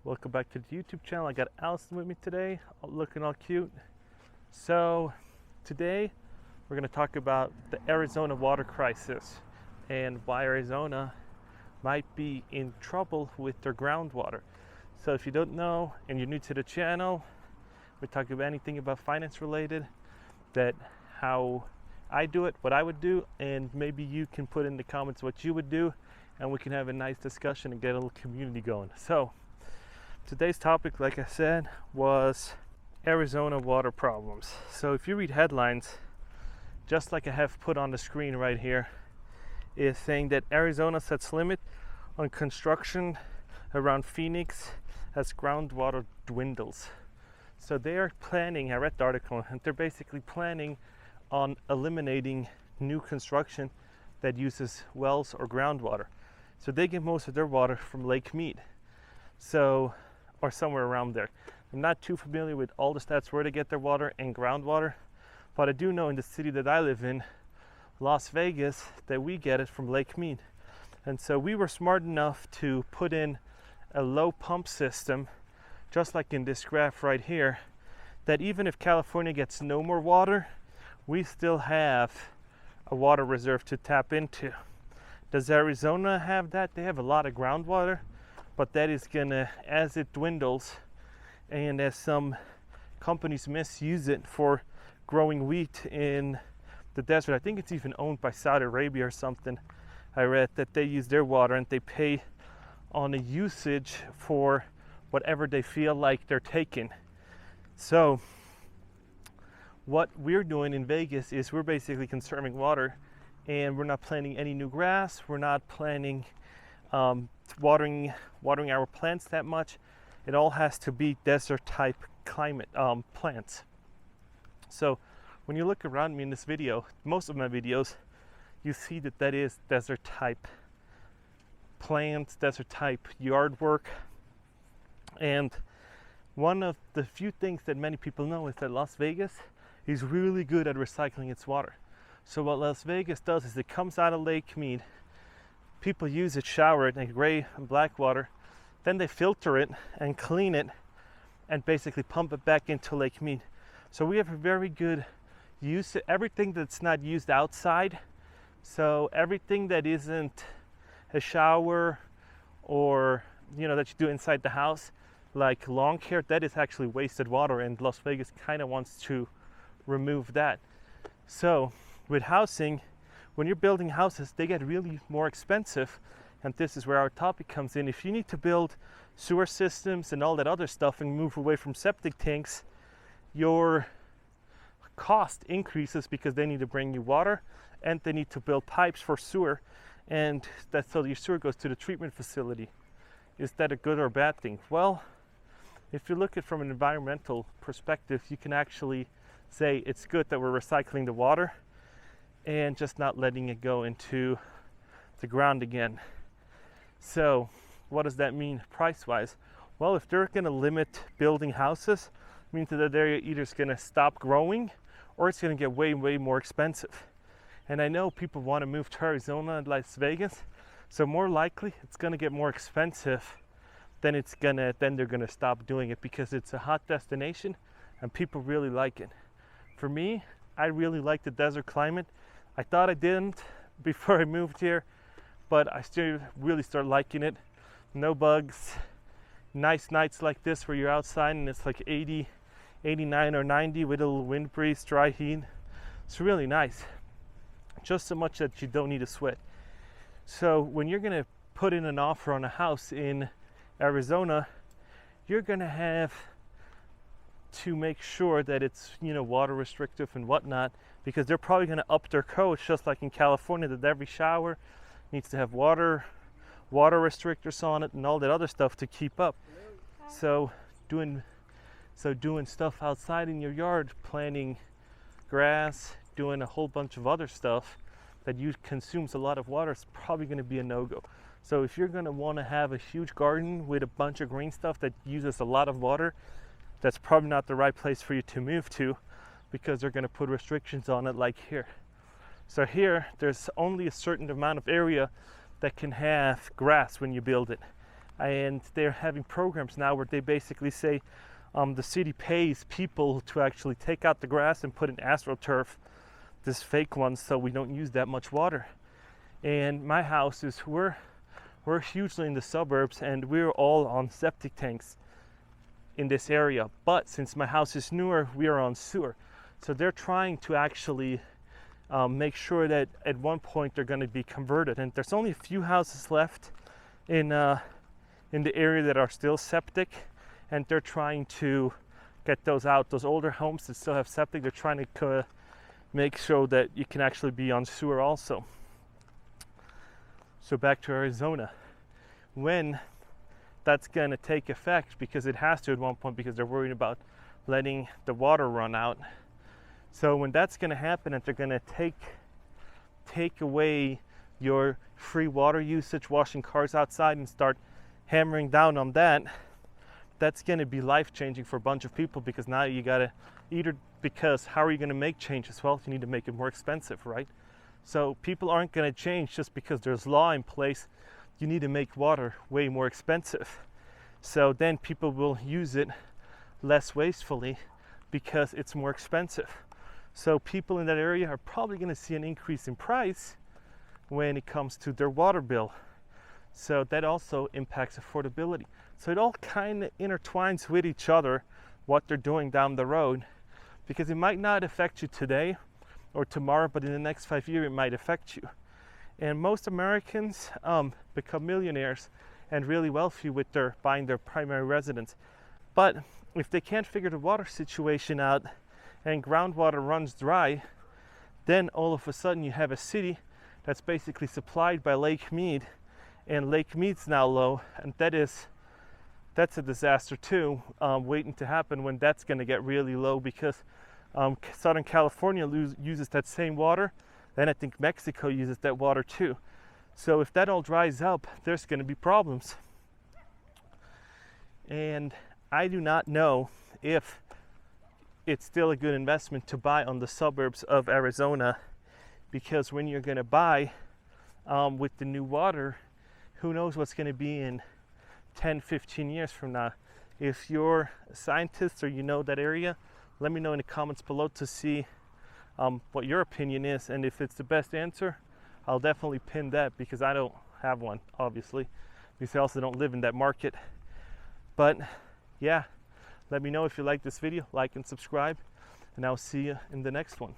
Welcome back to the YouTube channel. I got Allison with me today, looking all cute. So today we're going to talk about the Arizona water crisis and why Arizona might be in trouble with their groundwater. So if you don't know and you're new to the channel, we talk about anything about finance related, that how I do it, what I would do, and maybe you can put in the comments what you would do, and we can have a nice discussion and get a little community going. So today's topic, like I said, was Arizona water problems. So if you read headlines, just like I have put on the screen right here, is saying that Arizona sets limit on construction around Phoenix as groundwater dwindles. So they are planning, I read the article, and they're basically planning on eliminating new construction that uses wells or groundwater. So they get most of their water from Lake Mead. So, or somewhere around there. I'm not too familiar with all the stats where they get their water and groundwater, but I do know in the city that I live in, Las Vegas, that we get it from Lake Mead. And so we were smart enough to put in a low pump system, just like in this graph right here, that even if California gets no more water, we still have a water reserve to tap into. Does Arizona have that? They have a lot of groundwater, but that is gonna, as it dwindles and as some companies misuse it for growing wheat in the desert. I think it's even owned by Saudi Arabia or something. I read that they use their water and they pay on a usage for whatever they feel like they're taking. So what we're doing in Vegas is we're basically conserving water, and we're not planting any new grass. We're not planting watering our plants that much. It all has to be desert type climate plants. So when you look around me in this video, most of my videos, you see that is desert type plants, desert type yard work. And one of the few things that many people know is that Las Vegas is really good at recycling its water. So what Las Vegas does is it comes out of Lake Mead. People use it, shower it in gray and black water. Then they filter it and clean it and basically pump it back into Lake Mead. So we have a very good use. Everything that's not used outside. So everything that isn't a shower or, you know, that you do inside the house, like lawn care, that is actually wasted water, and Las Vegas kind of wants to remove that. So with housing, when you're building houses, they get really more expensive, and this is where our topic comes in. If you need to build sewer systems and all that other stuff and move away from septic tanks, your cost increases because they need to bring you water and they need to build pipes for sewer, and that's so your sewer goes to the treatment facility. Is that a good or bad thing? Well, if you look at it from an environmental perspective, you can actually say it's good that we're recycling the water and just not letting it go into the ground again. So what does that mean price-wise? Well, if they're going to limit building houses, it means that they're either going to stop growing or it's going to get way, way more expensive. And I know people want to move to Arizona and Las Vegas, so more likely it's going to get more expensive than they're going to stop doing it, because it's a hot destination and people really like it. For me, I really like the desert climate. I thought I didn't before I moved here, but I still really start liking it. No bugs, nice nights like this where you're outside and it's like 80, 89 or 90 with a little wind breeze, dry heat. It's really nice. Just so much that you don't need to sweat. So when you're gonna put in an offer on a house in Arizona, you're gonna have to make sure that it's, you know, water restrictive and whatnot, because they're probably going to up their codes, just like in California, that every shower needs to have water restrictors on it and all that other stuff to keep up. So doing stuff outside in your yard, planting grass, doing a whole bunch of other stuff that consumes a lot of water, is probably going to be a no-go. So if you're going to want to have a huge garden with a bunch of green stuff that uses a lot of water, that's probably not the right place for you to move to, because they're going to put restrictions on it like here. So here, there's only a certain amount of area that can have grass when you build it. and they're having programs now where they basically say the city pays people to actually take out the grass and put in astroturf, this fake one, so we don't use that much water. And my house is, we're hugely in the suburbs, and we're all on septic tanks in this area. But since my house is newer, we are on sewer. So they're trying to actually make sure that at one point they're going to be converted. And there's only a few houses left in the area that are still septic, and they're trying to get those out. Those older homes that still have septic, they're trying to make sure that you can actually be on sewer also. So back to Arizona, when that's going to take effect, because it has to at one point, because they're worried about letting the water run out. So when that's going to happen, and they're going to take away your free water usage, washing cars outside, and start hammering down on that, that's going to be life-changing for a bunch of people, because now you got to either, because how are you going to make changes? Well, you need to make it more expensive, right? So people aren't going to change just because there's law in place. You need to make water way more expensive. So then people will use it less wastefully because it's more expensive. So people in that area are probably going to see an increase in price when it comes to their water bill. So that also impacts affordability. So it all kind of intertwines with each other, what they're doing down the road, because it might not affect you today or tomorrow, but in the next 5 years it might affect you. And most Americans become millionaires and really wealthy with their buying their primary residence. But if they can't figure the water situation out and groundwater runs dry, then all of a sudden you have a city that's basically supplied by Lake Mead, and Lake Mead's now low, and that's a disaster too, waiting to happen when that's going to get really low, because Southern California uses that same water, and I think Mexico uses that water too. So if that all dries up, there's going to be problems. And I do not know if it's still a good investment to buy on the suburbs of Arizona, because when you're going to buy with the new water, who knows what's going to be in 10, 15 years from now. If you're a scientist or you know that area, let me know in the comments below to see what your opinion is, and if it's the best answer, I'll definitely pin that, because I don't have one, obviously, because I also don't live in that market. But yeah, let me know if you like this video, like and subscribe, and I'll see you in the next one.